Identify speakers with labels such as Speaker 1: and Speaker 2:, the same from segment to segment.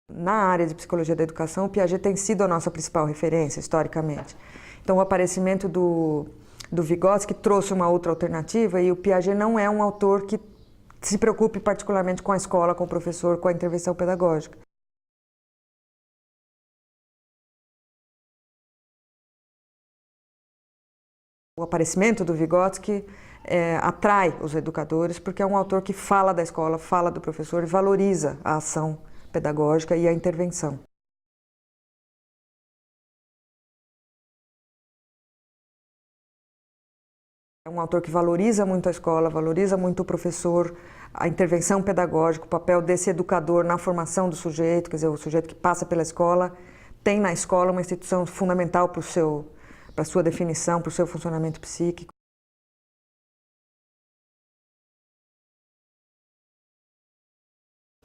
Speaker 1: Na área de psicologia da educação, o Piaget tem sido a nossa principal referência, historicamente. Então, o aparecimento do Vygotsky trouxe uma outra alternativa e o Piaget não é um autor que se preocupe particularmente com a escola, com o professor, com a intervenção pedagógica. O aparecimento do Vygotsky atrai os educadores porque é um autor que fala da escola, fala do professor e valoriza a ação pedagógica e a intervenção. É um autor que valoriza muito a escola, valoriza muito o professor, a intervenção pedagógica, o papel desse educador na formação do sujeito, quer dizer, o sujeito que passa pela escola tem na escola uma instituição fundamental para a sua definição, para o seu funcionamento psíquico.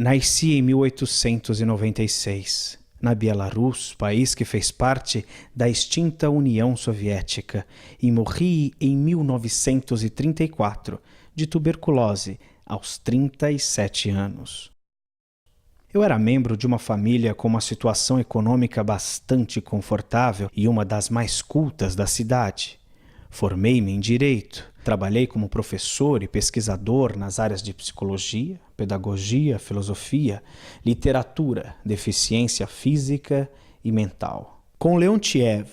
Speaker 2: Nasci em 1896, na Bielorrússia, país que fez parte da extinta União Soviética, e morri em 1934, de tuberculose, aos 37 anos. Eu era membro de uma família com uma situação econômica bastante confortável e uma das mais cultas da cidade. Formei-me em Direito, trabalhei como professor e pesquisador nas áreas de psicologia, pedagogia, filosofia, literatura, deficiência física e mental. Com Leontiev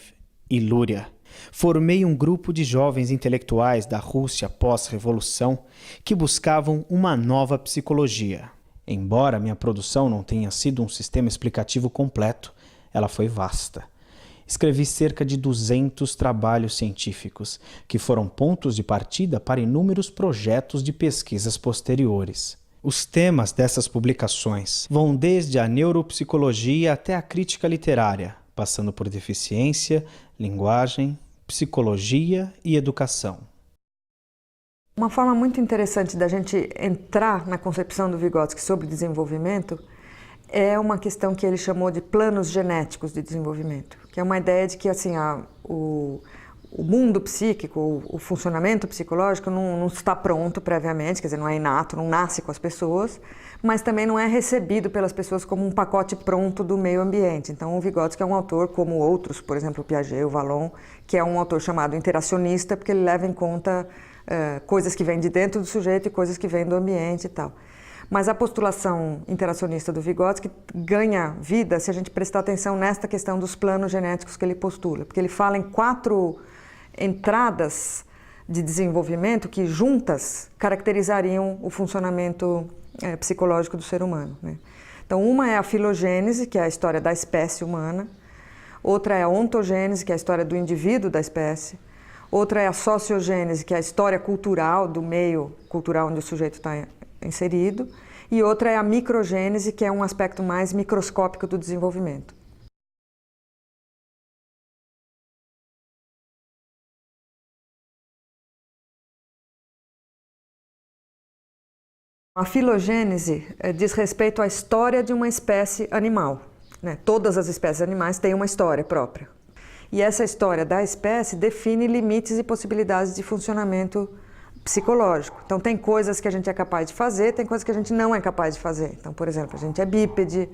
Speaker 2: e Luria, formei um grupo de jovens intelectuais da Rússia pós-revolução que buscavam uma nova psicologia. Embora minha produção não tenha sido um sistema explicativo completo, ela foi vasta. Escrevi cerca de 200 trabalhos científicos, que foram pontos de partida para inúmeros projetos de pesquisas posteriores. Os temas dessas publicações vão desde a neuropsicologia até a crítica literária, passando por deficiência, linguagem, psicologia e educação.
Speaker 1: Uma forma muito interessante da gente entrar na concepção do Vygotsky sobre desenvolvimento é uma questão que ele chamou de planos genéticos de desenvolvimento, que é uma ideia de que assim, o mundo psíquico, o funcionamento psicológico não está pronto previamente, quer dizer, não é inato, não nasce com as pessoas, mas também não é recebido pelas pessoas como um pacote pronto do meio ambiente. Então o Vygotsky é um autor, como outros, por exemplo, o Piaget, o Vallon, que é um autor chamado interacionista, porque ele leva em conta coisas que vêm de dentro do sujeito e coisas que vêm do ambiente e tal. Mas a postulação interacionista do Vygotsky ganha vida se a gente prestar atenção nesta questão dos planos genéticos que ele postula, porque ele fala em 4 entradas de desenvolvimento que juntas caracterizariam o funcionamento psicológico do ser humano, né? Então, uma é a filogênese, que é a história da espécie humana, outra é a ontogênese, que é a história do indivíduo da espécie, outra é a sociogênese, que é a história cultural do meio cultural onde o sujeito está inserido, e outra é a microgênese, que é um aspecto mais microscópico do desenvolvimento. A filogênese diz respeito à história de uma espécie animal, né? Todas as espécies animais têm uma história própria. E essa história da espécie define limites e possibilidades de funcionamento psicológico. Então, tem coisas que a gente é capaz de fazer, tem coisas que a gente não é capaz de fazer. Então, por exemplo, a gente é bípede,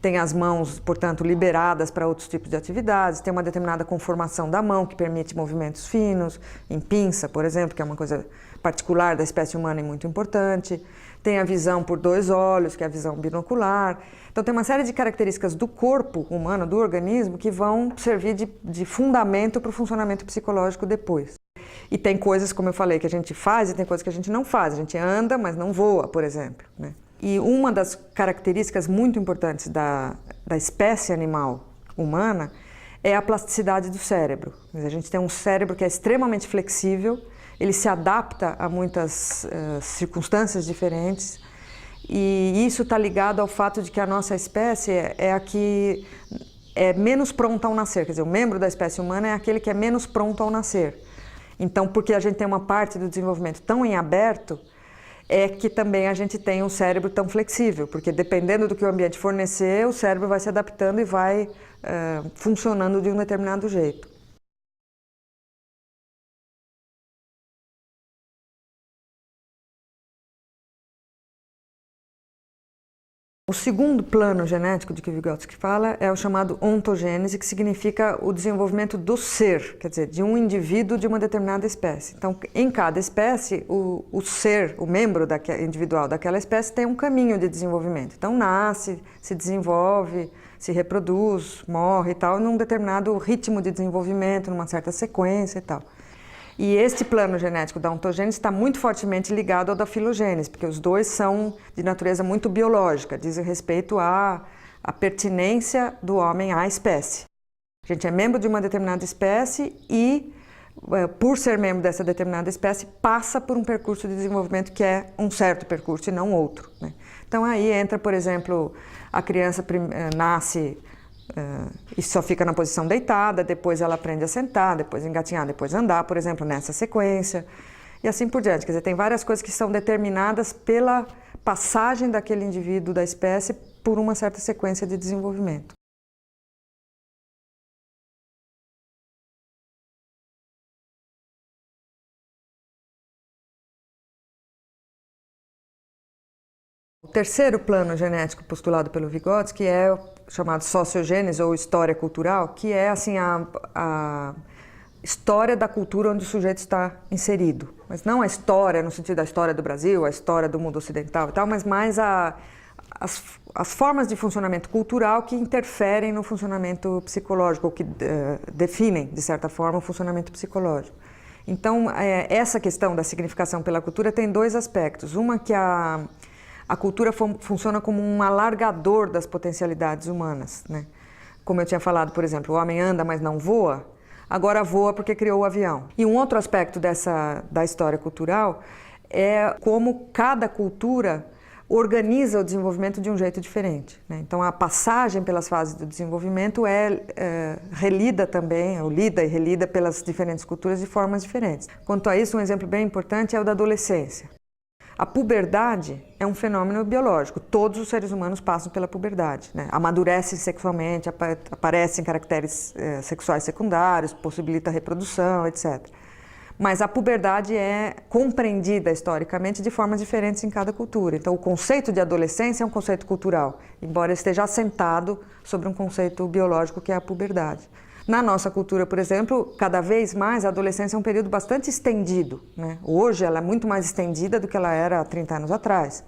Speaker 1: tem as mãos, portanto, liberadas para outros tipos de atividades, tem uma determinada conformação da mão que permite movimentos finos, em pinça, por exemplo, que é uma coisa particular da espécie humana e muito importante. Tem a visão por 2 olhos, que é a visão binocular. Então, tem uma série de características do corpo humano, do organismo, que vão servir de fundamento para o funcionamento psicológico depois. E tem coisas, como eu falei, que a gente faz e tem coisas que a gente não faz. A gente anda, mas não voa, por exemplo, né? E uma das características muito importantes da espécie animal humana é a plasticidade do cérebro. A gente tem um cérebro que é extremamente flexível, ele se adapta a muitas circunstâncias diferentes, e isso está ligado ao fato de que a nossa espécie é a que é menos pronta ao nascer, quer dizer, o membro da espécie humana é aquele que é menos pronto ao nascer. Então, porque a gente tem uma parte do desenvolvimento tão em aberto, é que também a gente tem um cérebro tão flexível, porque dependendo do que o ambiente fornecer, o cérebro vai se adaptando e vai funcionando de um determinado jeito. O segundo plano genético de que Vygotsky fala é o chamado ontogênese, que significa o desenvolvimento do ser, quer dizer, de um indivíduo de uma determinada espécie. Então, em cada espécie, o ser, o membro individual daquela espécie tem um caminho de desenvolvimento. Então, nasce, se desenvolve, se reproduz, morre e tal, num determinado ritmo de desenvolvimento, numa certa sequência e tal. E este plano genético da ontogênese está muito fortemente ligado ao da filogênese, porque os dois são de natureza muito biológica, dizem respeito à pertinência do homem à espécie. A gente é membro de uma determinada espécie e, por ser membro dessa determinada espécie, passa por um percurso de desenvolvimento que é um certo percurso e não outro, né? Então aí entra, por exemplo, a criança nasce e só fica na posição deitada, depois ela aprende a sentar, depois engatinhar, depois andar, por exemplo, nessa sequência, e assim por diante. Quer dizer, tem várias coisas que são determinadas pela passagem daquele indivíduo da espécie por uma certa sequência de desenvolvimento. O terceiro plano genético postulado pelo Vygotsky é o chamado sociogênese ou história cultural, que é assim a história da cultura onde o sujeito está inserido. Mas não a história no sentido da história do Brasil, a história do mundo ocidental e tal, mas mais as formas de funcionamento cultural que interferem no funcionamento psicológico, ou que definem, de certa forma, o funcionamento psicológico. Então, essa questão da significação pela cultura tem dois aspectos. Uma que a cultura funciona como um alargador das potencialidades humanas, né? Como eu tinha falado, por exemplo, o homem anda, mas não voa, agora voa porque criou o avião. E um outro aspecto da história cultural é como cada cultura organiza o desenvolvimento de um jeito diferente, né? Então, a passagem pelas fases do desenvolvimento é relida também, ou lida e relida pelas diferentes culturas de formas diferentes. Quanto a isso, um exemplo bem importante é o da adolescência. A puberdade é um fenômeno biológico. Todos os seres humanos passam pela puberdade, né? Amadurecem sexualmente, aparecem caracteres sexuais secundários, possibilita a reprodução, etc. Mas a puberdade é compreendida historicamente de formas diferentes em cada cultura. Então, o conceito de adolescência é um conceito cultural, embora esteja assentado sobre um conceito biológico que é a puberdade. Na nossa cultura, por exemplo, cada vez mais a adolescência é um período bastante estendido, né? Hoje ela é muito mais estendida do que ela era há 30 anos atrás.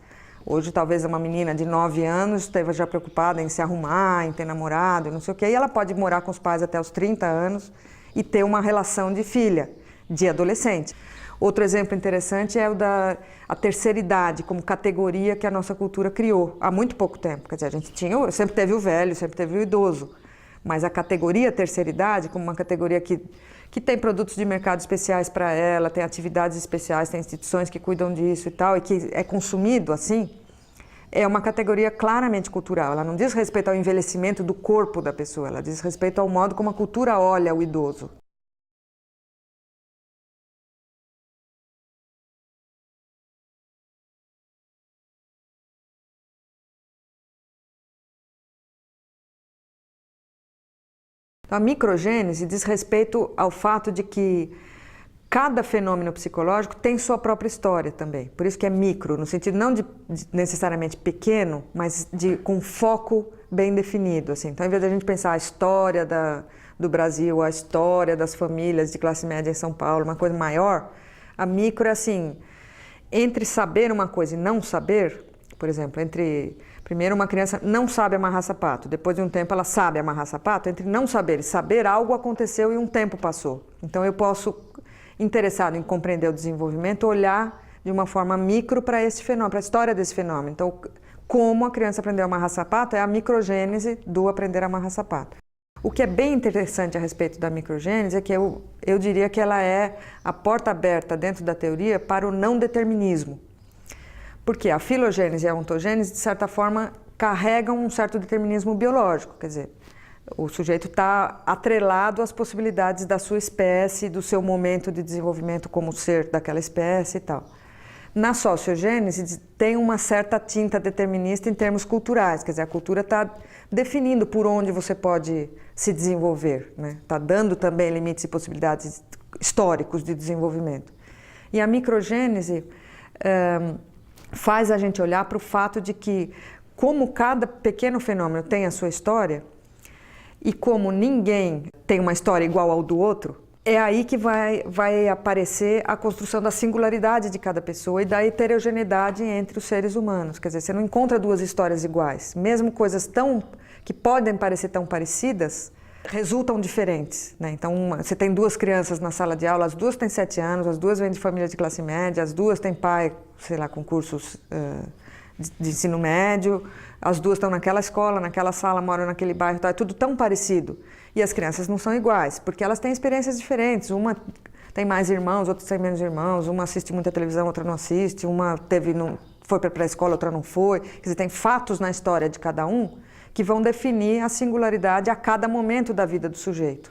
Speaker 1: Hoje talvez uma menina de 9 anos esteja já preocupada em se arrumar, em ter namorado, não sei o quê, e ela pode morar com os pais até os 30 anos e ter uma relação de filha, de adolescente. Outro exemplo interessante é o da terceira idade, como categoria que a nossa cultura criou há muito pouco tempo. Quer dizer, a gente sempre teve o velho, sempre teve o idoso. Mas a categoria terceira idade, como uma categoria que tem produtos de mercado especiais para ela, tem atividades especiais, tem instituições que cuidam disso e tal, e que é consumido assim, é uma categoria claramente cultural. Ela não diz respeito ao envelhecimento do corpo da pessoa, ela diz respeito ao modo como a cultura olha o idoso. A microgênese diz respeito ao fato de que cada fenômeno psicológico tem sua própria história também. Por isso que é micro, no sentido não de necessariamente pequeno, mas com foco bem definido, assim. Então, ao invés de a gente pensar a história do Brasil, a história das famílias de classe média em São Paulo, uma coisa maior, a micro é assim, entre saber uma coisa e não saber, por exemplo, primeiro uma criança não sabe amarrar sapato, depois de um tempo ela sabe amarrar sapato, entre não saber e saber algo aconteceu e um tempo passou. Então eu posso, interessado em compreender o desenvolvimento, olhar de uma forma micro para esse fenômeno, para a história desse fenômeno. Então, como a criança aprendeu a amarrar sapato é a microgênese do aprender a amarrar sapato. O que é bem interessante a respeito da microgênese é que eu diria que ela é a porta aberta dentro da teoria para o não determinismo. Porque a filogênese e a ontogênese, de certa forma, carregam um certo determinismo biológico, quer dizer, o sujeito está atrelado às possibilidades da sua espécie, do seu momento de desenvolvimento como ser daquela espécie e tal. Na sociogênese tem uma certa tinta determinista em termos culturais, quer dizer, a cultura está definindo por onde você pode se desenvolver, né? Está dando também limites e possibilidades históricos de desenvolvimento. E a microgênese faz a gente olhar para o fato de que como cada pequeno fenômeno tem a sua história, e como ninguém tem uma história igual ao do outro, é aí que vai aparecer a construção da singularidade de cada pessoa e da heterogeneidade entre os seres humanos. Quer dizer, você não encontra duas histórias iguais. Mesmo coisas que podem parecer tão parecidas, resultam diferentes, né? Então, você tem duas crianças na sala de aula, as duas têm 7 anos, as duas vêm de família de classe média, as duas têm pai, sei lá, com cursos de ensino médio, as duas estão naquela escola, naquela sala, moram naquele bairro, é tudo tão parecido. E as crianças não são iguais, porque elas têm experiências diferentes. Uma tem mais irmãos, outra tem menos irmãos, uma assiste muita televisão, outra não assiste, uma foi para a escola, outra não foi. Quer dizer, tem fatos na história de cada um que vão definir a singularidade a cada momento da vida do sujeito.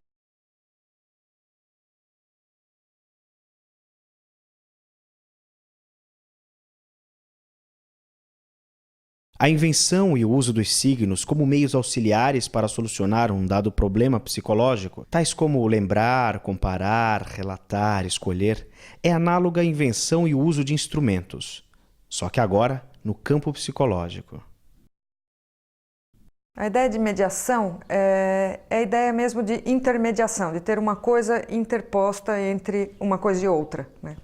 Speaker 2: A invenção e o uso dos signos como meios auxiliares para solucionar um dado problema psicológico, tais como lembrar, comparar, relatar, escolher, é análoga à invenção e o uso de instrumentos, só que agora no campo psicológico.
Speaker 1: A ideia de mediação é a ideia mesmo de intermediação, de ter uma coisa interposta entre uma coisa e outra, né?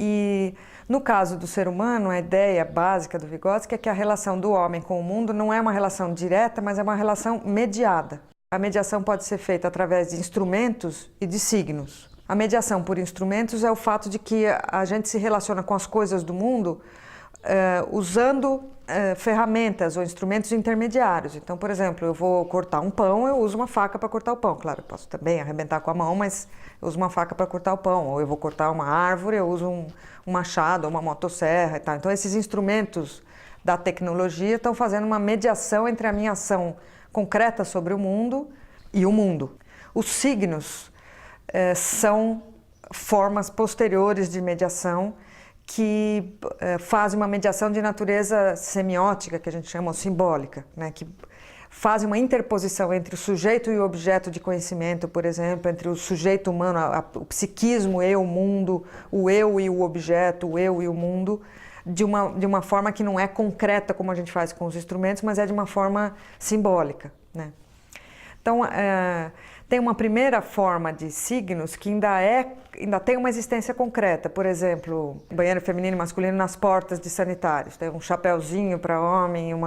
Speaker 1: E no caso do ser humano, a ideia básica do Vygotsky é que a relação do homem com o mundo não é uma relação direta, mas é uma relação mediada. A mediação pode ser feita através de instrumentos e de signos. A mediação por instrumentos é o fato de que a gente se relaciona com as coisas do mundo usando ferramentas ou instrumentos intermediários. Então, por exemplo, eu vou cortar um pão, eu uso uma faca para cortar o pão. Claro, eu posso também arrebentar com a mão, mas eu uso uma faca para cortar o pão. Ou eu vou cortar uma árvore, eu uso um machado ou uma motosserra e tal. Então, esses instrumentos da tecnologia estão fazendo uma mediação entre a minha ação concreta sobre o mundo e o mundo. Os signos são formas posteriores de mediação que fazem uma mediação de natureza semiótica, que a gente chama, ou simbólica, né? Que fazem uma interposição entre o sujeito e o objeto de conhecimento, por exemplo, entre o sujeito humano, o psiquismo e o mundo, o eu e o objeto, o eu e o mundo, de uma forma que não é concreta como a gente faz com os instrumentos, mas é de uma forma simbólica, né? Então, tem uma primeira forma de signos que ainda tem uma existência concreta. Por exemplo, banheiro feminino e masculino nas portas de sanitários. Tem um chapéuzinho para homem e um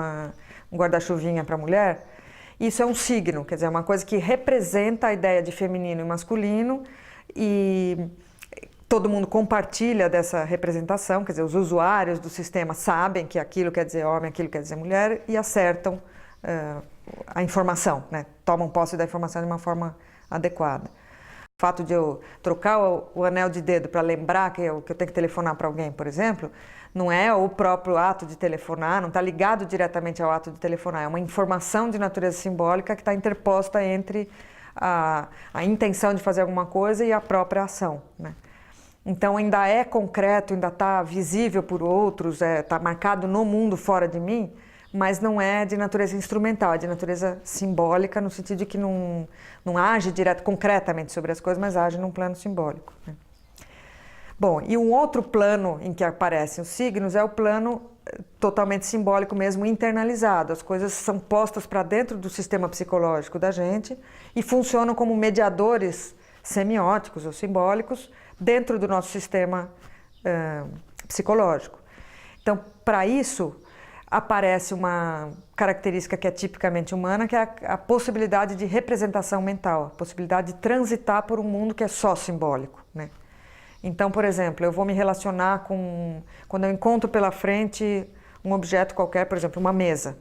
Speaker 1: guarda-chuvinha para mulher. Isso é um signo, quer dizer, é uma coisa que representa a ideia de feminino e masculino e todo mundo compartilha dessa representação, quer dizer, os usuários do sistema sabem que aquilo quer dizer homem, aquilo quer dizer mulher e acertam a informação, né? Tomam posse da informação de uma forma adequada. O fato de eu trocar o anel de dedo para lembrar que eu tenho que telefonar para alguém, por exemplo, não é o próprio ato de telefonar, não está ligado diretamente ao ato de telefonar, é uma informação de natureza simbólica que está interposta entre a intenção de fazer alguma coisa e a própria ação, né? Então ainda é concreto, ainda está visível por outros, está marcado no mundo fora de mim, mas não é de natureza instrumental, é de natureza simbólica, no sentido de que não age concretamente sobre as coisas, mas age num plano simbólico, né? Bom, e um outro plano em que aparecem os signos é o plano totalmente simbólico mesmo, internalizado. As coisas são postas para dentro do sistema psicológico da gente e funcionam como mediadores semióticos ou simbólicos dentro do nosso sistema psicológico. Então, para isso, aparece uma característica que é tipicamente humana, que é a possibilidade de representação mental, a possibilidade de transitar por um mundo que é só simbólico, né? Então, por exemplo, eu vou me relacionar quando eu encontro pela frente um objeto qualquer, por exemplo, uma mesa.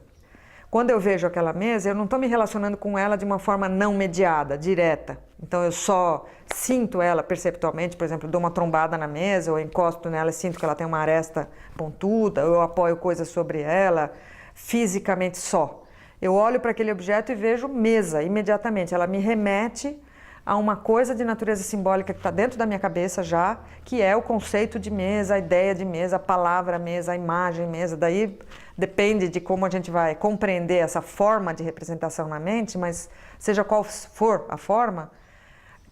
Speaker 1: Quando eu vejo aquela mesa, eu não estou me relacionando com ela de uma forma não mediada, direta. Então, eu só sinto ela perceptualmente, por exemplo, dou uma trombada na mesa, ou encosto nela e sinto que ela tem uma aresta pontuda, ou eu apoio coisas sobre ela, fisicamente só. Eu olho para aquele objeto e vejo mesa imediatamente. Ela me remete a uma coisa de natureza simbólica que está dentro da minha cabeça já, que é o conceito de mesa, a ideia de mesa, a palavra mesa, a imagem mesa. Daí depende de como a gente vai compreender essa forma de representação na mente, mas seja qual for a forma,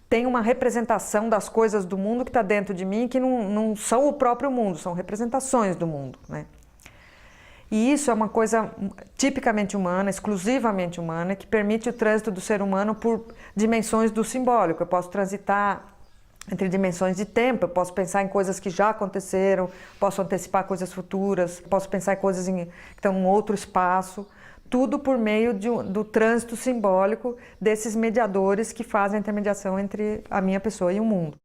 Speaker 1: tem uma representação das coisas do mundo que está dentro de mim que não são o próprio mundo, são representações do mundo, né? E isso é uma coisa tipicamente humana, exclusivamente humana, que permite o trânsito do ser humano por dimensões do simbólico. Eu posso transitar entre dimensões de tempo, eu posso pensar em coisas que já aconteceram, posso antecipar coisas futuras, posso pensar em coisas que estão em outro espaço, tudo por meio do trânsito simbólico desses mediadores que fazem a intermediação entre a minha pessoa e o mundo.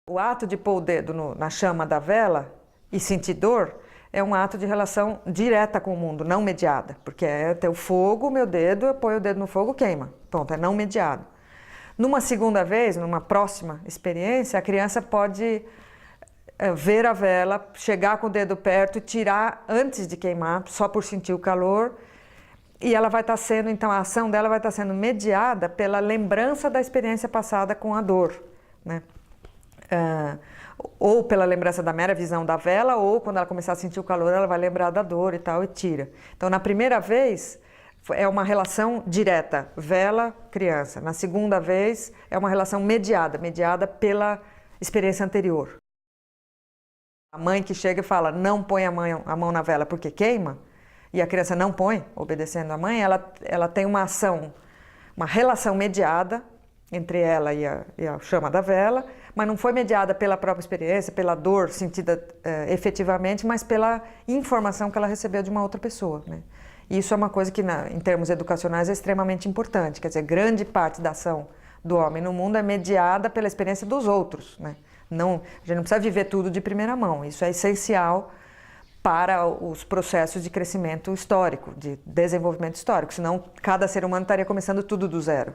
Speaker 1: O ato de pôr o dedo na chama da vela e sentir dor é um ato de relação direta com o mundo, não mediada. Porque é ter o fogo, meu dedo, eu ponho o dedo no fogo, queima. Pronto, é não mediado. Numa segunda vez, numa próxima experiência, a criança pode ver a vela, chegar com o dedo perto e tirar antes de queimar, só por sentir o calor. E ela vai estar sendo, então a ação dela vai estar sendo mediada pela lembrança da experiência passada com a dor, né? Ou pela lembrança da mera visão da vela, ou quando ela começar a sentir o calor, ela vai lembrar da dor e tal, e tira. Então, na primeira vez, é uma relação direta, vela, criança. Na segunda vez, é uma relação mediada pela experiência anterior. A mãe que chega e fala, não põe a mão na vela porque queima, e a criança não põe, obedecendo a mãe, ela tem uma ação, uma relação mediada entre ela e a chama da vela, mas não foi mediada pela própria experiência, pela dor sentida efetivamente, mas pela informação que ela recebeu de uma outra pessoa, né? E isso é uma coisa que, em termos educacionais, é extremamente importante. Quer dizer, grande parte da ação do homem no mundo é mediada pela experiência dos outros, né? Não, a gente não precisa viver tudo de primeira mão. Isso é essencial para os processos de crescimento histórico, de desenvolvimento histórico, senão cada ser humano estaria começando tudo do zero.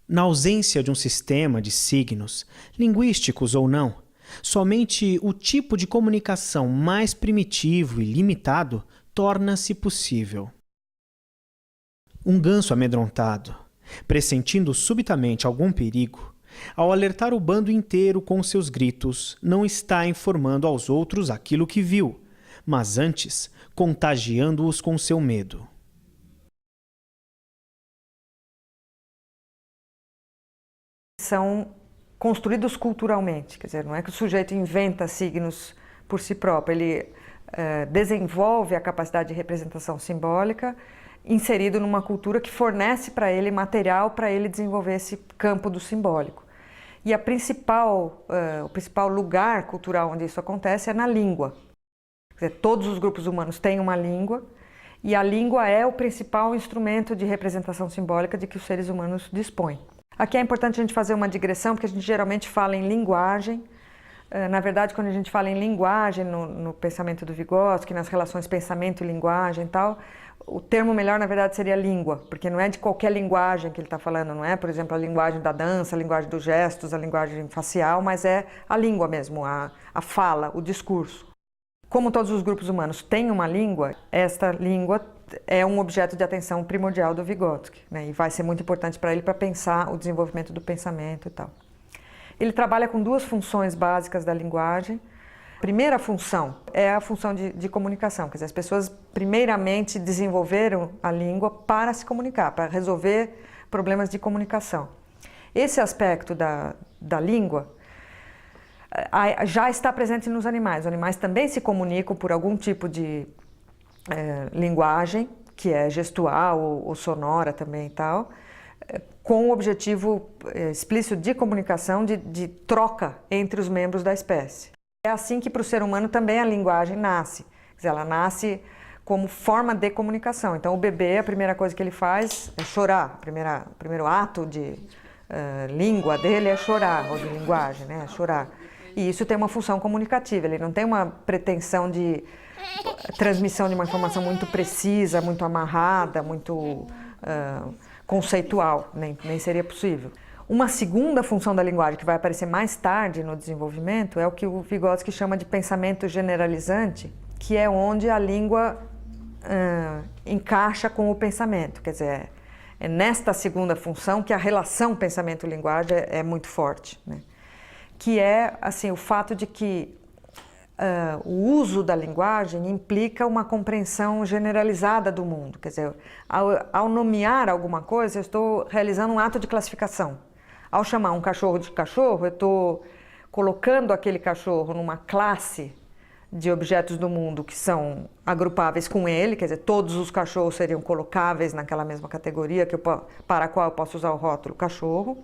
Speaker 2: Na ausência de um sistema de signos, linguísticos ou não, somente o tipo de comunicação mais primitivo e limitado torna-se possível. Um ganso amedrontado, pressentindo subitamente algum perigo, ao alertar o bando inteiro com seus gritos, não está informando aos outros aquilo que viu, mas antes contagiando-os com seu medo.
Speaker 1: São construídos culturalmente, quer dizer, não é que o sujeito inventa signos por si próprio, ele desenvolve a capacidade de representação simbólica inserido numa cultura que fornece para ele material para ele desenvolver esse campo do simbólico. E o principal lugar cultural onde isso acontece é na língua. Quer dizer, todos os grupos humanos têm uma língua, e a língua é o principal instrumento de representação simbólica de que os seres humanos dispõem. Aqui é importante a gente fazer uma digressão, porque a gente geralmente fala em linguagem. Na verdade, quando a gente fala em linguagem no pensamento do Vygotsky, nas relações pensamento e linguagem e tal, o termo melhor, na verdade, seria língua, porque não é de qualquer linguagem que ele está falando, não é, por exemplo, a linguagem da dança, a linguagem dos gestos, a linguagem facial, mas é a língua mesmo, a fala, o discurso. Como todos os grupos humanos têm uma língua, esta língua é um objeto de atenção primordial do Vygotsky, né? E vai ser muito importante para ele para pensar o desenvolvimento do pensamento e tal. Ele trabalha com duas funções básicas da linguagem. A primeira função é a função de comunicação, quer dizer, as pessoas primeiramente desenvolveram a língua para se comunicar, para resolver problemas de comunicação. Esse aspecto da língua já está presente nos animais. Os animais também se comunicam por algum tipo de linguagem, que é gestual ou sonora também e tal, com o objetivo explícito de comunicação, de troca entre os membros da espécie. É assim que para o ser humano também a linguagem nasce. Quer dizer, ela nasce como forma de comunicação. Então o bebê, a primeira coisa que ele faz é chorar. O primeiro ato de língua dele é chorar, ou de linguagem, né? É chorar. E isso tem uma função comunicativa, ele não tem uma pretensão de transmissão de uma informação muito precisa, muito amarrada, muito conceitual, nem seria possível. Uma segunda função da linguagem, que vai aparecer mais tarde no desenvolvimento, é o que o Vygotsky chama de pensamento generalizante, que é onde a língua encaixa com o pensamento. Quer dizer, é nesta segunda função que a relação pensamento-linguagem é muito forte, né? Que é assim, o fato de que o uso da linguagem implica uma compreensão generalizada do mundo. Quer dizer, ao nomear alguma coisa, eu estou realizando um ato de classificação. Ao chamar um cachorro de cachorro, eu estou colocando aquele cachorro numa classe de objetos do mundo que são agrupáveis com ele, quer dizer, todos os cachorros seriam colocáveis naquela mesma categoria para a qual eu posso usar o rótulo cachorro.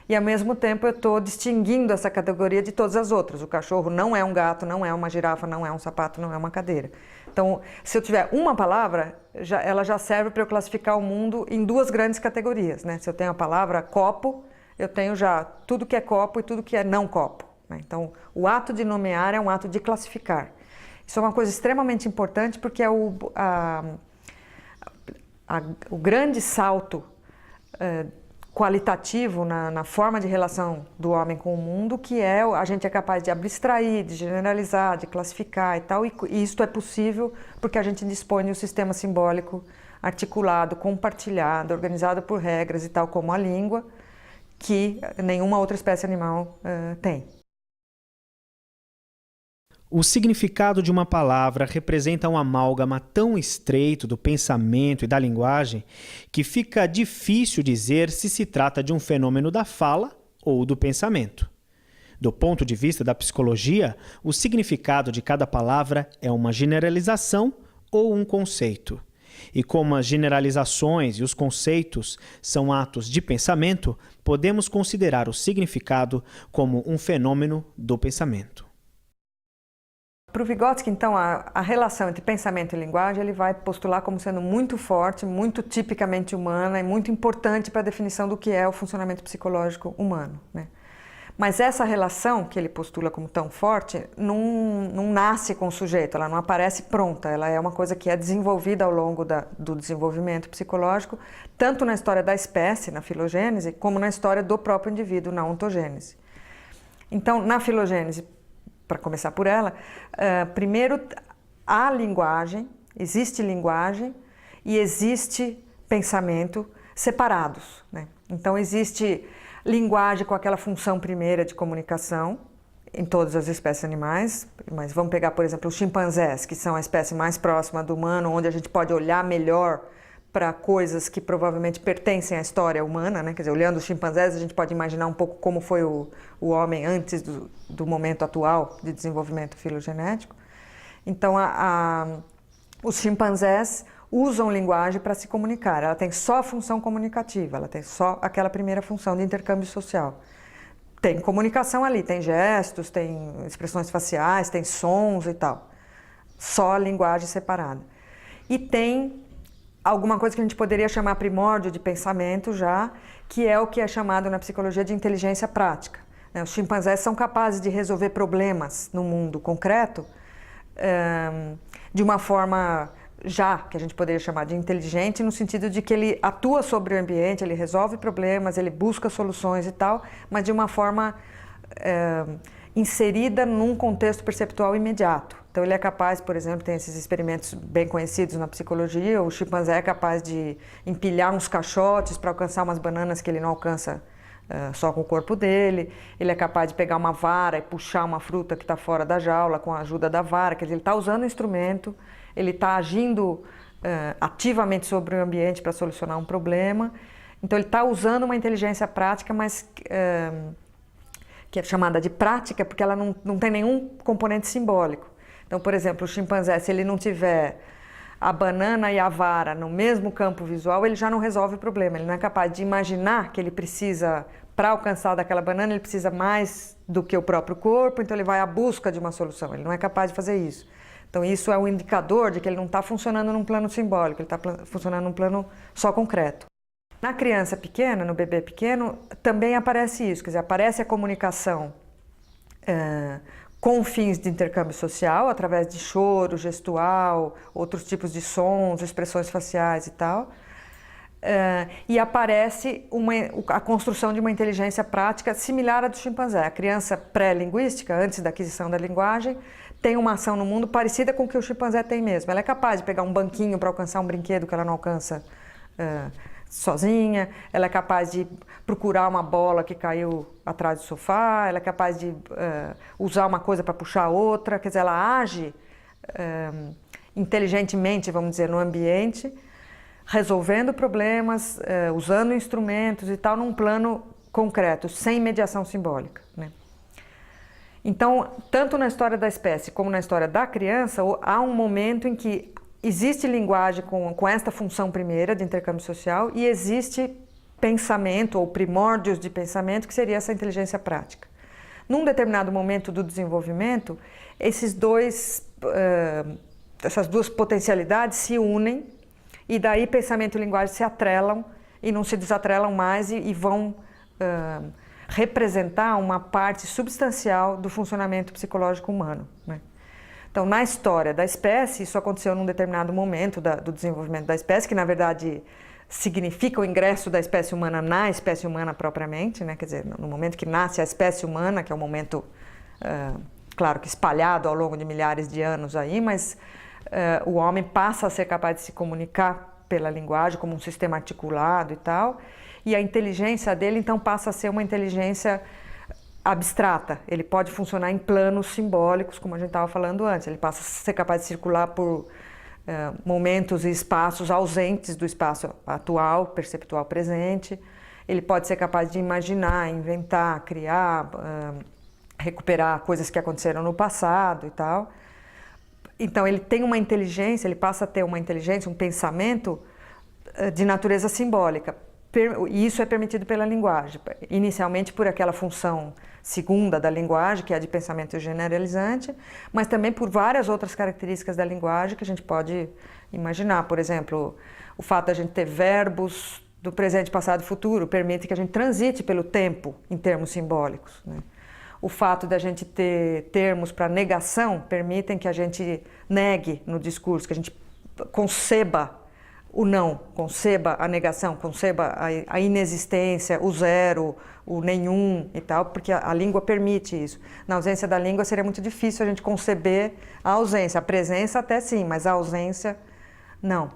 Speaker 1: E, ao mesmo tempo, eu estou distinguindo essa categoria de todas as outras. O cachorro não é um gato, não é uma girafa, não é um sapato, não é uma cadeira. Então, se eu tiver uma palavra, ela já serve para eu classificar o mundo em duas grandes categorias, né? Se eu tenho a palavra copo, eu tenho já tudo que é copo e tudo que é não copo, né? Então, o ato de nomear é um ato de classificar. Isso é uma coisa extremamente importante porque é o grande salto qualitativo na forma de relação do homem com o mundo, que é a gente é capaz de abstrair, de generalizar, de classificar e tal, e isso é possível porque a gente dispõe de um sistema simbólico articulado, compartilhado, organizado por regras e tal, como a língua, que nenhuma outra espécie animal tem.
Speaker 2: O significado de uma palavra representa um amálgama tão estreito do pensamento e da linguagem que fica difícil dizer se se trata de um fenômeno da fala ou do pensamento. Do ponto de vista da psicologia, o significado de cada palavra é uma generalização ou um conceito. E como as generalizações e os conceitos são atos de pensamento, podemos considerar o significado como um fenômeno do pensamento.
Speaker 1: Para o Vygotsky, então, a relação entre pensamento e linguagem ele vai postular como sendo muito forte, muito tipicamente humana e muito importante para a definição do que é o funcionamento psicológico humano, né? Mas essa relação que ele postula como tão forte não nasce com o sujeito, ela não aparece pronta, ela é uma coisa que é desenvolvida ao longo do desenvolvimento psicológico, tanto na história da espécie, na filogênese, como na história do próprio indivíduo, na ontogênese. Então, na filogênese, para começar por ela, primeiro há linguagem, existe linguagem e existe pensamento separados, né? Então existe linguagem com aquela função primeira de comunicação em todas as espécies animais, mas vamos pegar, por exemplo, os chimpanzés, que são a espécie mais próxima do humano, onde a gente pode olhar melhor para coisas que provavelmente pertencem à história humana, né? Quer dizer, olhando os chimpanzés, a gente pode imaginar um pouco como foi o homem antes do momento atual de desenvolvimento filogenético. Então, os chimpanzés usam linguagem para se comunicar. Ela tem só a função comunicativa, ela tem só aquela primeira função de intercâmbio social. Tem comunicação ali, tem gestos, tem expressões faciais, tem sons e tal. Só a linguagem separada. E tem alguma coisa que a gente poderia chamar primórdio de pensamento já, que é o que é chamado na psicologia de inteligência prática. Os chimpanzés são capazes de resolver problemas no mundo concreto de uma forma já que a gente poderia chamar de inteligente, no sentido de que ele atua sobre o ambiente, ele resolve problemas, ele busca soluções e tal, mas de uma forma inserida num contexto perceptual imediato. Então ele é capaz, por exemplo, tem esses experimentos bem conhecidos na psicologia, o chimpanzé é capaz de empilhar uns caixotes para alcançar umas bananas que ele não alcança só com o corpo dele, ele é capaz de pegar uma vara e puxar uma fruta que está fora da jaula com a ajuda da vara, quer dizer, ele está usando o instrumento, ele está agindo ativamente sobre o ambiente para solucionar um problema, então ele está usando uma inteligência prática, mas que é chamada de prática porque ela não tem nenhum componente simbólico. Então, por exemplo, o chimpanzé, se ele não tiver a banana e a vara no mesmo campo visual, ele já não resolve o problema. Ele não é capaz de imaginar que ele precisa, para alcançar daquela banana, ele precisa mais do que o próprio corpo, então ele vai à busca de uma solução. Ele não é capaz de fazer isso. Então, isso é um indicador de que ele não está funcionando num plano simbólico, ele está funcionando num plano só concreto. Na criança pequena, no bebê pequeno, também aparece isso, quer dizer, aparece a comunicação com fins de intercâmbio social, através de choro, gestual, outros tipos de sons, expressões faciais e tal. E aparece a construção de uma inteligência prática similar à do chimpanzé. A criança pré-linguística, antes da aquisição da linguagem, tem uma ação no mundo parecida com o que o chimpanzé tem mesmo. Ela é capaz de pegar um banquinho para alcançar um brinquedo que ela não alcança sozinha, ela é capaz de procurar uma bola que caiu atrás do sofá, ela é capaz de usar uma coisa para puxar a outra, quer dizer, ela age inteligentemente, vamos dizer, no ambiente, resolvendo problemas, usando instrumentos e tal, num plano concreto, sem mediação simbólica, né? Então, tanto na história da espécie como na história da criança, há um momento em que existe linguagem com esta função primeira de intercâmbio social e existe pensamento ou primórdios de pensamento, que seria essa inteligência prática. Num determinado momento do desenvolvimento, essas duas potencialidades se unem e daí pensamento e linguagem se atrelam e não se desatrelam mais e vão representar uma parte substancial do funcionamento psicológico humano, né? Então, na história da espécie, isso aconteceu num determinado momento do desenvolvimento da espécie, que na verdade significa o ingresso da espécie humana na espécie humana propriamente, né? Quer dizer, no momento que nasce a espécie humana, que é um momento, claro que espalhado ao longo de milhares de anos aí, mas o homem passa a ser capaz de se comunicar pela linguagem como um sistema articulado e tal, e a inteligência dele então passa a ser uma inteligência abstrata. Ele pode funcionar em planos simbólicos, como a gente estava falando antes. Ele passa a ser capaz de circular por momentos e espaços ausentes do espaço atual, perceptual presente. Ele pode ser capaz de imaginar, inventar, criar, recuperar coisas que aconteceram no passado e tal. Então ele tem uma inteligência, ele passa a ter uma inteligência, um pensamento de natureza simbólica. E isso é permitido pela linguagem, inicialmente por aquela função segunda da linguagem, que é a de pensamento generalizante, mas também por várias outras características da linguagem que a gente pode imaginar. Por exemplo, o fato de a gente ter verbos do presente, passado e futuro permite que a gente transite pelo tempo em termos simbólicos, né? O fato de a gente ter termos para negação permitem que a gente negue no discurso, que a gente conceba o não, conceba a negação, conceba a inexistência, o zero, o nenhum e tal, porque a língua permite isso. Na ausência da língua seria muito difícil a gente conceber a ausência. A presença até sim, mas a ausência não.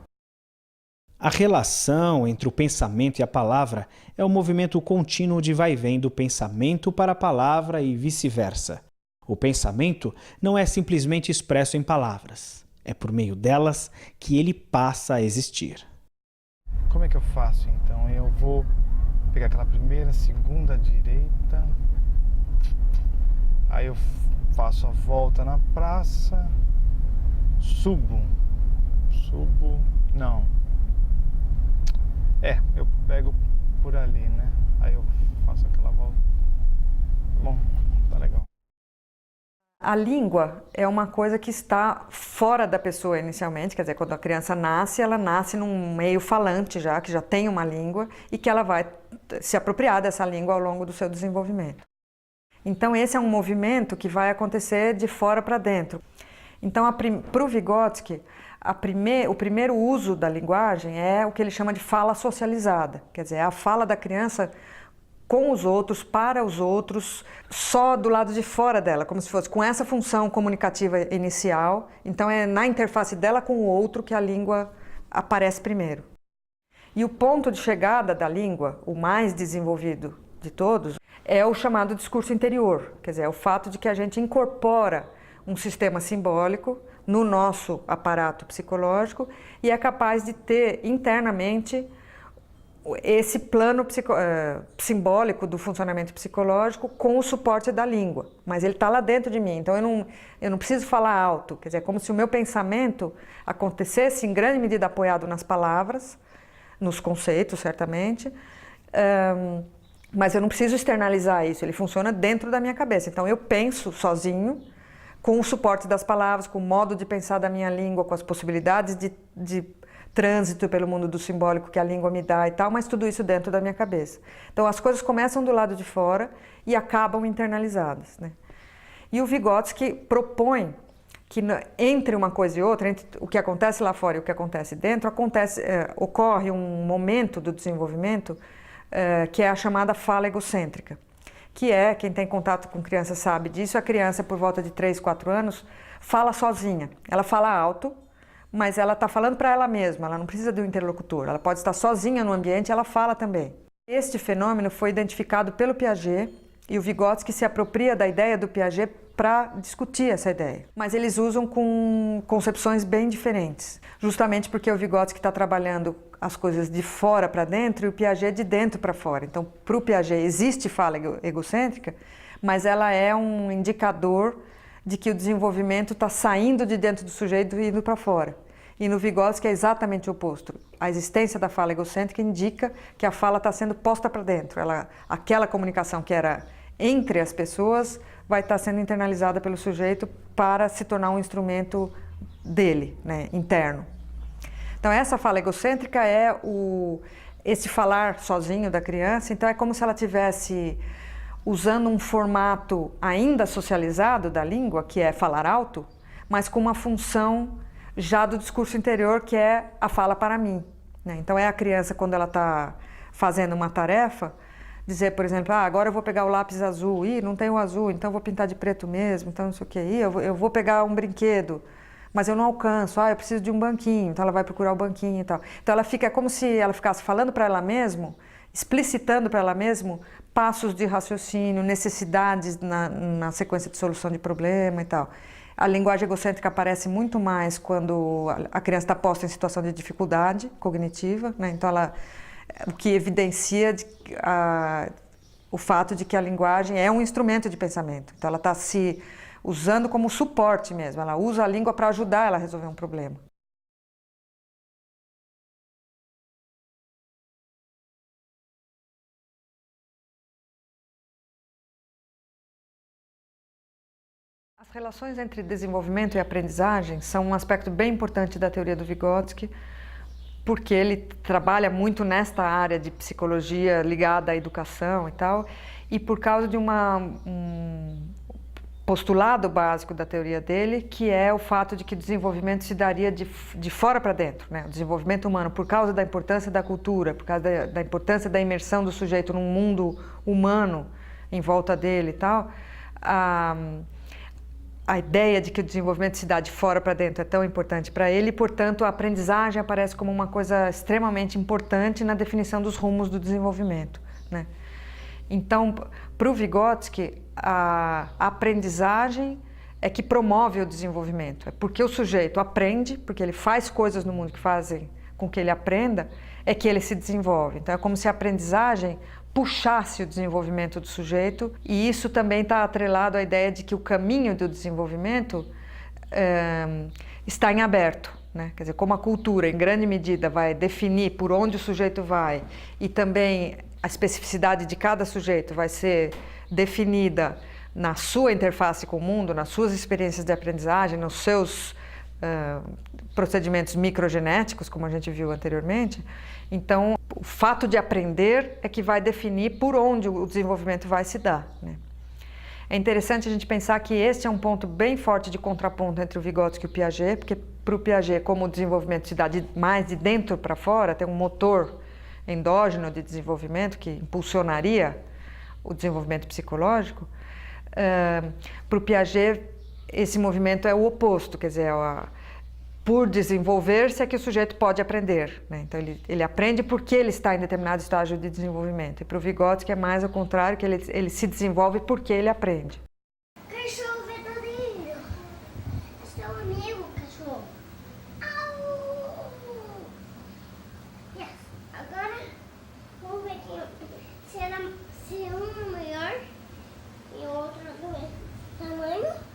Speaker 2: A relação entre o pensamento e a palavra é um movimento contínuo de vai e vem do pensamento para a palavra e vice-versa. O pensamento não é simplesmente expresso em palavras. É por meio delas que ele passa a existir.
Speaker 3: Como é que eu faço então? Eu vou pegar aquela primeira, segunda direita. Aí eu faço a volta na praça. Subo. Não. Eu pego por ali, né? Aí eu faço aquela volta. Bom, tá legal.
Speaker 1: A língua é uma coisa que está fora da pessoa inicialmente, quer dizer, quando a criança nasce, ela nasce num meio falante já, que já tem uma língua e que ela vai se apropriar dessa língua ao longo do seu desenvolvimento. Então esse é um movimento que vai acontecer de fora para dentro. Então para o Vygotsky, o primeiro uso da linguagem é o que ele chama de fala socializada, quer dizer, é a fala da criança com os outros, para os outros, só do lado de fora dela, como se fosse com essa função comunicativa inicial. Então é na interface dela com o outro que a língua aparece primeiro. E o ponto de chegada da língua, o mais desenvolvido de todos, é o chamado discurso interior, quer dizer, é o fato de que a gente incorpora um sistema simbólico no nosso aparato psicológico e é capaz de ter internamente esse plano simbólico do funcionamento psicológico com o suporte da língua, mas ele está lá dentro de mim, então eu não preciso falar alto, quer dizer, é como se o meu pensamento acontecesse em grande medida apoiado nas palavras, nos conceitos, certamente, mas eu não preciso externalizar isso, ele funciona dentro da minha cabeça, então eu penso sozinho, com o suporte das palavras, com o modo de pensar da minha língua, com as possibilidades de trânsito pelo mundo do simbólico que a língua me dá e tal, mas tudo isso dentro da minha cabeça. Então as coisas começam do lado de fora e acabam internalizadas, né? E o Vygotsky propõe que entre uma coisa e outra, entre o que acontece lá fora e o que acontece dentro, ocorre um momento do desenvolvimento que é a chamada fala egocêntrica, que é, quem tem contato com criança sabe disso, a criança por volta de 3, 4 anos fala sozinha, ela fala alto, mas ela está falando para ela mesma, ela não precisa de um interlocutor, ela pode estar sozinha no ambiente, ela fala também. Este fenômeno foi identificado pelo Piaget e o Vygotsky se apropria da ideia do Piaget para discutir essa ideia. Mas eles usam com concepções bem diferentes, justamente porque o Vygotsky está trabalhando as coisas de fora para dentro e o Piaget de dentro para fora. Então, para o Piaget existe fala egocêntrica, mas ela é um indicador de que o desenvolvimento está saindo de dentro do sujeito e indo para fora. E no Vygotsky é exatamente o oposto. A existência da fala egocêntrica indica que a fala está sendo posta para dentro. Aquela comunicação que era entre as pessoas vai estar sendo internalizada pelo sujeito para se tornar um instrumento dele, né, interno. Então essa fala egocêntrica é esse falar sozinho da criança, então é como se ela tivesse usando um formato ainda socializado da língua, que é falar alto, mas com uma função já do discurso interior, que é a fala para mim, né? Então é a criança, quando ela está fazendo uma tarefa, dizer, por exemplo, agora eu vou pegar o lápis azul, não tem o azul, então eu vou pintar de preto mesmo, então não sei o que, eu vou pegar um brinquedo, mas eu não alcanço, eu preciso de um banquinho, então ela vai procurar o banquinho e tal. Então ela fica como se ela ficasse falando para ela mesma, explicitando para ela mesma passos de raciocínio, necessidades na sequência de solução de problema e tal. A linguagem egocêntrica aparece muito mais quando a criança está posta em situação de dificuldade cognitiva, né? Então o que evidencia o fato de que a linguagem é um instrumento de pensamento. Então ela está se usando como suporte mesmo, ela usa a língua para ajudar ela a resolver um problema. As relações entre desenvolvimento e aprendizagem são um aspecto bem importante da teoria do Vygotsky, porque ele trabalha muito nesta área de psicologia ligada à educação e tal, e por causa de um postulado básico da teoria dele, que é o fato de que o desenvolvimento se daria de fora para dentro, né? O desenvolvimento humano, por causa da importância da cultura, por causa da importância da imersão do sujeito num mundo humano em volta dele e tal, a ideia de que o desenvolvimento se dá de fora para dentro é tão importante para ele e, portanto, a aprendizagem aparece como uma coisa extremamente importante na definição dos rumos do desenvolvimento, né? Então, para o Vygotsky, a aprendizagem é que promove o desenvolvimento. É porque o sujeito aprende, porque ele faz coisas no mundo que fazem com que ele aprenda, é que ele se desenvolve. Então, é como se a aprendizagem puxasse o desenvolvimento do sujeito, e isso também está atrelado à ideia de que o caminho do desenvolvimento está em aberto, né? Quer dizer, como a cultura, em grande medida, vai definir por onde o sujeito vai, e também a especificidade de cada sujeito vai ser definida na sua interface com o mundo, nas suas experiências de aprendizagem, nos seus procedimentos microgenéticos, como a gente viu anteriormente. Então, o fato de aprender é que vai definir por onde o desenvolvimento vai se dar, né? É interessante a gente pensar que este é um ponto bem forte de contraponto entre o Vygotsky e o Piaget, porque para o Piaget, como o desenvolvimento se dá mais de dentro para fora, tem um motor endógeno de desenvolvimento que impulsionaria o desenvolvimento psicológico, para o Piaget esse movimento é o oposto, quer dizer, por desenvolver-se é que o sujeito pode aprender, né? Então ele aprende porque ele está em determinado estágio de desenvolvimento. E para o Vygotsky é mais ao contrário, que ele se desenvolve porque ele aprende.
Speaker 4: Cachorro verdadeiro. Seu amigo, cachorro. Au! Yes. Agora vamos ver se um maior e o outro do mesmo tamanho.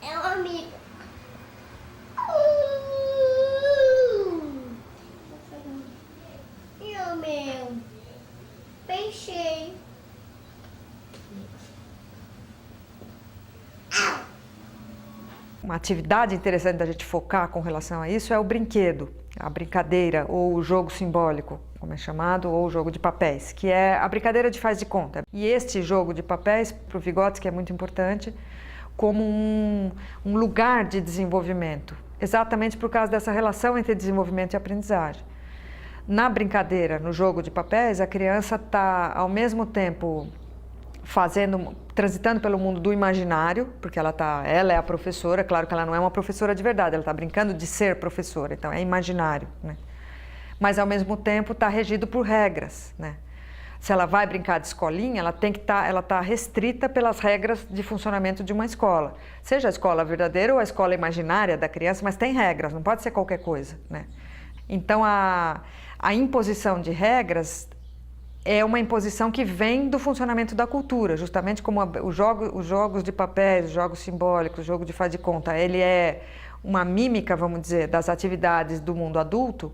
Speaker 4: É um amigo. E o meu peixe.
Speaker 1: Uma atividade interessante da gente focar com relação a isso é o brinquedo, a brincadeira ou o jogo simbólico, como é chamado, ou o jogo de papéis, que é a brincadeira de faz de conta. E este jogo de papéis, para o Vygotsky, é muito importante como um lugar de desenvolvimento, exatamente por causa dessa relação entre desenvolvimento e aprendizagem. Na brincadeira, no jogo de papéis, a criança está, ao mesmo tempo, transitando pelo mundo do imaginário, porque ela é a professora, claro que ela não é uma professora de verdade, ela está brincando de ser professora, então é imaginário, né? Mas ao mesmo tempo está regido por regras, né? Se ela vai brincar de escolinha, ela está restrita pelas regras de funcionamento de uma escola, seja a escola verdadeira ou a escola imaginária da criança, mas tem regras, não pode ser qualquer coisa, né? Então a imposição de regras é uma imposição que vem do funcionamento da cultura, justamente como os jogos de papéis, os jogos simbólicos, o jogo de faz de conta, ele é uma mímica, vamos dizer, das atividades do mundo adulto.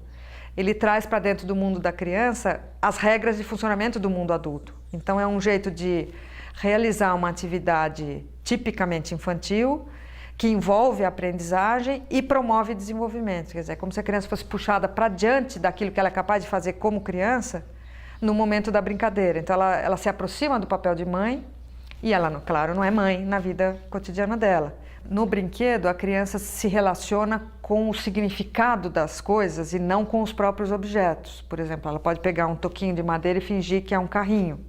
Speaker 1: Ele traz para dentro do mundo da criança as regras de funcionamento do mundo adulto. Então é um jeito de realizar uma atividade tipicamente infantil, que envolve a aprendizagem e promove desenvolvimento. Quer dizer, é como se a criança fosse puxada para diante daquilo que ela é capaz de fazer como criança, no momento da brincadeira. Então ela se aproxima do papel de mãe e ela, claro, não é mãe na vida cotidiana dela. No brinquedo, a criança se relaciona com o significado das coisas e não com os próprios objetos. Por exemplo, ela pode pegar um toquinho de madeira e fingir que é um carrinho.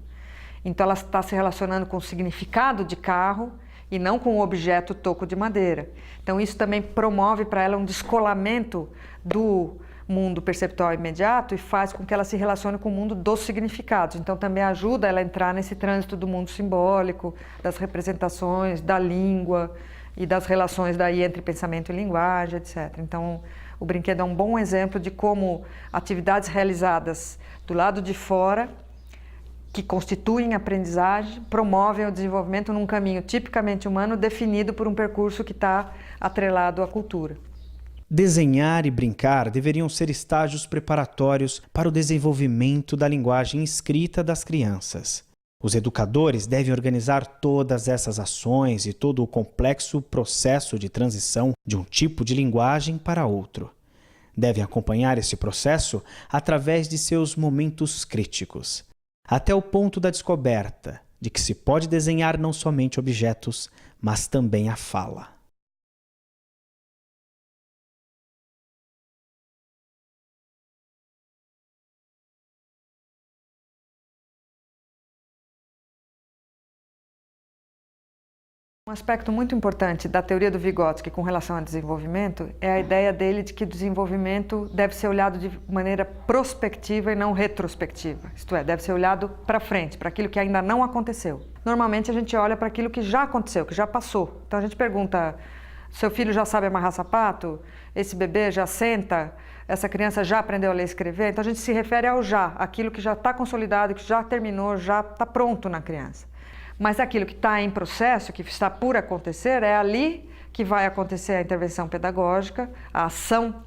Speaker 1: Então ela está se relacionando com o significado de carro e não com o objeto toco de madeira. Então isso também promove para ela um descolamento do mundo perceptual imediato e faz com que ela se relacione com o mundo dos significados. Então também ajuda ela a entrar nesse trânsito do mundo simbólico, das representações, da língua e das relações daí entre pensamento e linguagem, etc. Então o brinquedo é um bom exemplo de como atividades realizadas do lado de fora, que constituem aprendizagem, promovem o desenvolvimento num caminho tipicamente humano definido por um percurso que está atrelado à cultura.
Speaker 2: Desenhar e brincar deveriam ser estágios preparatórios para o desenvolvimento da linguagem escrita das crianças. Os educadores devem organizar todas essas ações e todo o complexo processo de transição de um tipo de linguagem para outro. Devem acompanhar esse processo através de seus momentos críticos, até o ponto da descoberta de que se pode desenhar não somente objetos, mas também a fala.
Speaker 1: Um aspecto muito importante da teoria do Vygotsky com relação ao desenvolvimento é a ideia dele de que o desenvolvimento deve ser olhado de maneira prospectiva e não retrospectiva. Isto é, deve ser olhado para frente, para aquilo que ainda não aconteceu. Normalmente a gente olha para aquilo que já aconteceu, que já passou. Então a gente pergunta, seu filho já sabe amarrar sapato? Esse bebê já senta? Essa criança já aprendeu a ler e escrever? Então a gente se refere ao já, aquilo que já está consolidado, que já terminou, já está pronto na criança. Mas aquilo que está em processo, que está por acontecer, é ali que vai acontecer a intervenção pedagógica, a ação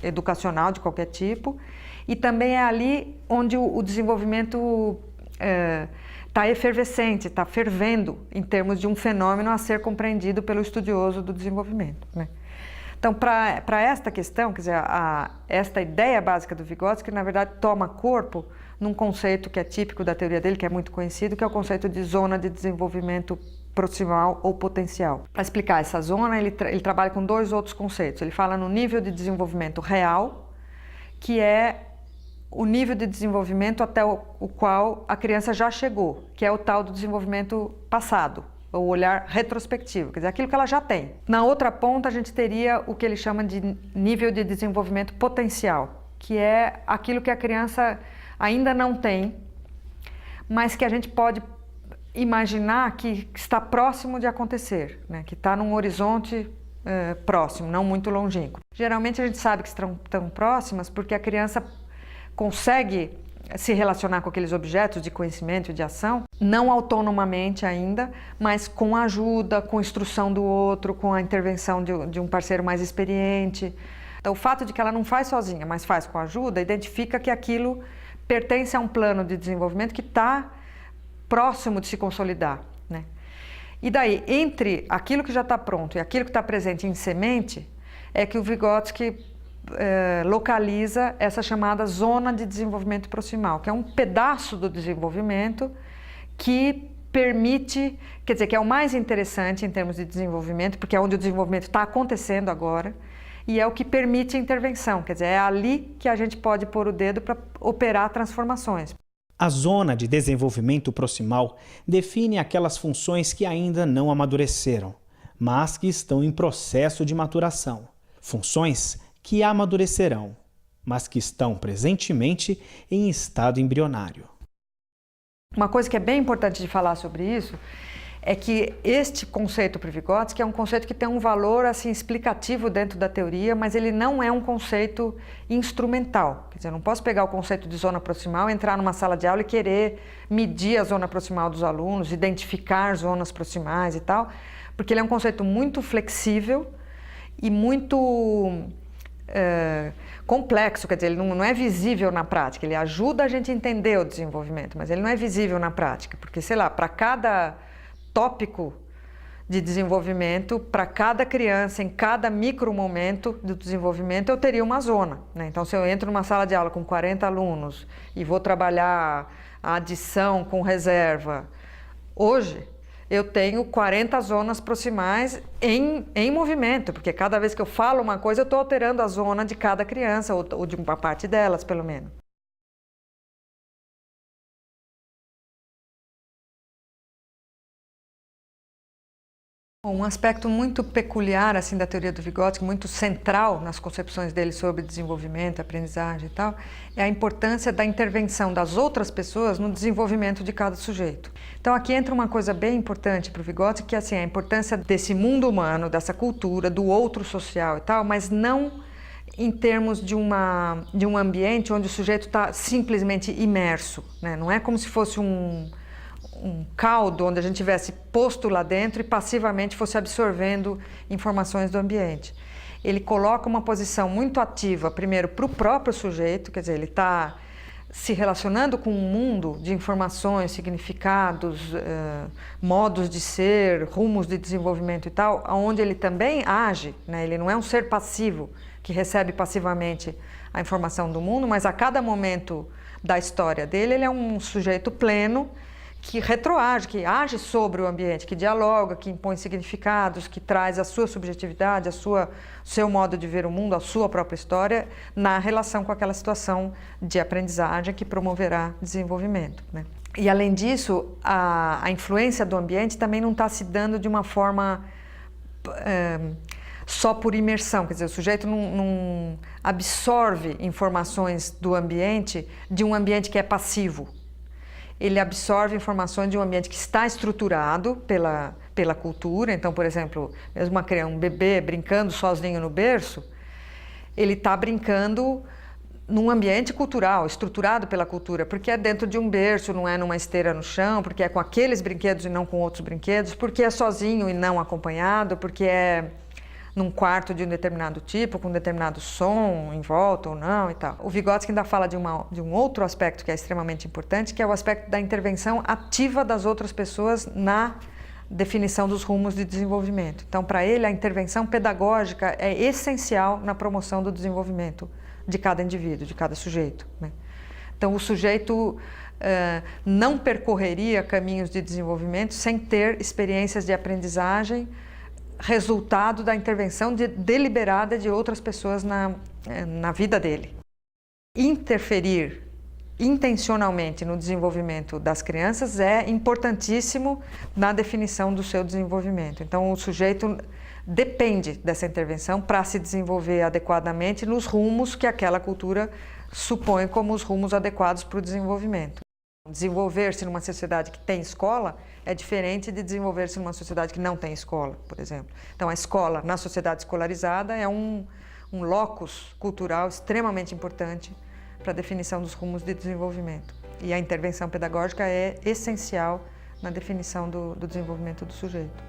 Speaker 1: educacional de qualquer tipo, e também é ali onde o desenvolvimento está efervescente, está fervendo em termos de um fenômeno a ser compreendido pelo estudioso do desenvolvimento, né? Então, para esta questão, quer dizer, esta ideia básica do Vygotsky, na verdade, toma corpo num conceito que é típico da teoria dele, que é muito conhecido, que é o conceito de zona de desenvolvimento proximal ou potencial. Para explicar essa zona, ele trabalha com dois outros conceitos. Ele fala no nível de desenvolvimento real, que é o nível de desenvolvimento até o qual a criança já chegou, que é o tal do desenvolvimento passado, o olhar retrospectivo, quer dizer, aquilo que ela já tem. Na outra ponta, a gente teria o que ele chama de nível de desenvolvimento potencial, que é aquilo que a criança ainda não tem, mas que a gente pode imaginar que está próximo de acontecer, né? Que está num horizonte próximo, não muito longínquo. Geralmente a gente sabe que estão tão próximas porque a criança consegue se relacionar com aqueles objetos de conhecimento e de ação, não autonomamente ainda, mas com ajuda, com instrução do outro, com a intervenção de um parceiro mais experiente. Então, o fato de que ela não faz sozinha, mas faz com ajuda, identifica que aquilo pertence a um plano de desenvolvimento que está próximo de se consolidar, né? E daí, entre aquilo que já está pronto e aquilo que está presente em semente, é que o Vygotsky localiza essa chamada zona de desenvolvimento proximal, que é um pedaço do desenvolvimento que permite, quer dizer, que é o mais interessante em termos de desenvolvimento, porque é onde o desenvolvimento está acontecendo agora, e é o que permite a intervenção, quer dizer, é ali que a gente pode pôr o dedo para operar transformações.
Speaker 2: A zona de desenvolvimento proximal define aquelas funções que ainda não amadureceram, mas que estão em processo de maturação. Funções que amadurecerão, mas que estão presentemente em estado embrionário.
Speaker 1: Uma coisa que é bem importante de falar sobre isso é que este conceito para o Vygotsky é um conceito que tem um valor assim, explicativo dentro da teoria, mas ele não é um conceito instrumental. Quer dizer, eu não posso pegar o conceito de zona proximal, entrar numa sala de aula e querer medir a zona proximal dos alunos, identificar zonas proximais e tal, porque ele é um conceito muito flexível e muito complexo, quer dizer, ele não é visível na prática, ele ajuda a gente a entender o desenvolvimento, mas ele não é visível na prática, porque, sei lá, para cada tópico de desenvolvimento, para cada criança, em cada micro momento do desenvolvimento, eu teria uma zona, né? Então, se eu entro numa sala de aula com 40 alunos e vou trabalhar a adição com reserva, hoje eu tenho 40 zonas proximais em movimento, porque cada vez que eu falo uma coisa, eu estou alterando a zona de cada criança, ou de uma parte delas, pelo menos. Um aspecto muito peculiar assim, da teoria do Vygotsky, muito central nas concepções dele sobre desenvolvimento, aprendizagem e tal, é a importância da intervenção das outras pessoas no desenvolvimento de cada sujeito. Então aqui entra uma coisa bem importante para o Vygotsky, que é assim, a importância desse mundo humano, dessa cultura, do outro social e tal, mas não em termos de um ambiente onde o sujeito está simplesmente imerso, né? Não é como se fosse um caldo onde a gente tivesse posto lá dentro e passivamente fosse absorvendo informações do ambiente. Ele coloca uma posição muito ativa, primeiro, para o próprio sujeito, quer dizer, ele está se relacionando com um mundo de informações, significados, modos de ser, rumos de desenvolvimento e tal, onde ele também age, né? Ele não é um ser passivo que recebe passivamente a informação do mundo, mas a cada momento da história dele, ele é um sujeito pleno que retroage, que age sobre o ambiente, que dialoga, que impõe significados, que traz a sua subjetividade, o seu modo de ver o mundo, a sua própria história, na relação com aquela situação de aprendizagem que promoverá desenvolvimento, né? E, além disso, a influência do ambiente também não está se dando de uma forma só por imersão, quer dizer, o sujeito não absorve informações do ambiente, de um ambiente que é passivo. Ele absorve informações de um ambiente que está estruturado pela cultura. Então, por exemplo, mesmo um bebê brincando sozinho no berço, ele está brincando num ambiente cultural, estruturado pela cultura, porque é dentro de um berço, não é numa esteira no chão, porque é com aqueles brinquedos e não com outros brinquedos, porque é sozinho e não acompanhado, porque é num quarto de um determinado tipo, com um determinado som em volta ou não e tal. O Vygotsky ainda fala de um outro aspecto que é extremamente importante, que é o aspecto da intervenção ativa das outras pessoas na definição dos rumos de desenvolvimento. Então, para ele, a intervenção pedagógica é essencial na promoção do desenvolvimento de cada indivíduo, de cada sujeito, né? Então, o sujeito não percorreria caminhos de desenvolvimento sem ter experiências de aprendizagem resultado da intervenção deliberada de outras pessoas na vida dele. Interferir intencionalmente no desenvolvimento das crianças é importantíssimo na definição do seu desenvolvimento. Então, o sujeito depende dessa intervenção para se desenvolver adequadamente nos rumos que aquela cultura supõe como os rumos adequados para o desenvolvimento. Desenvolver-se numa sociedade que tem escola é diferente de desenvolver-se numa sociedade que não tem escola, por exemplo. Então, a escola, na sociedade escolarizada, é um locus cultural extremamente importante para a definição dos rumos de desenvolvimento. E a intervenção pedagógica é essencial na definição do desenvolvimento do sujeito.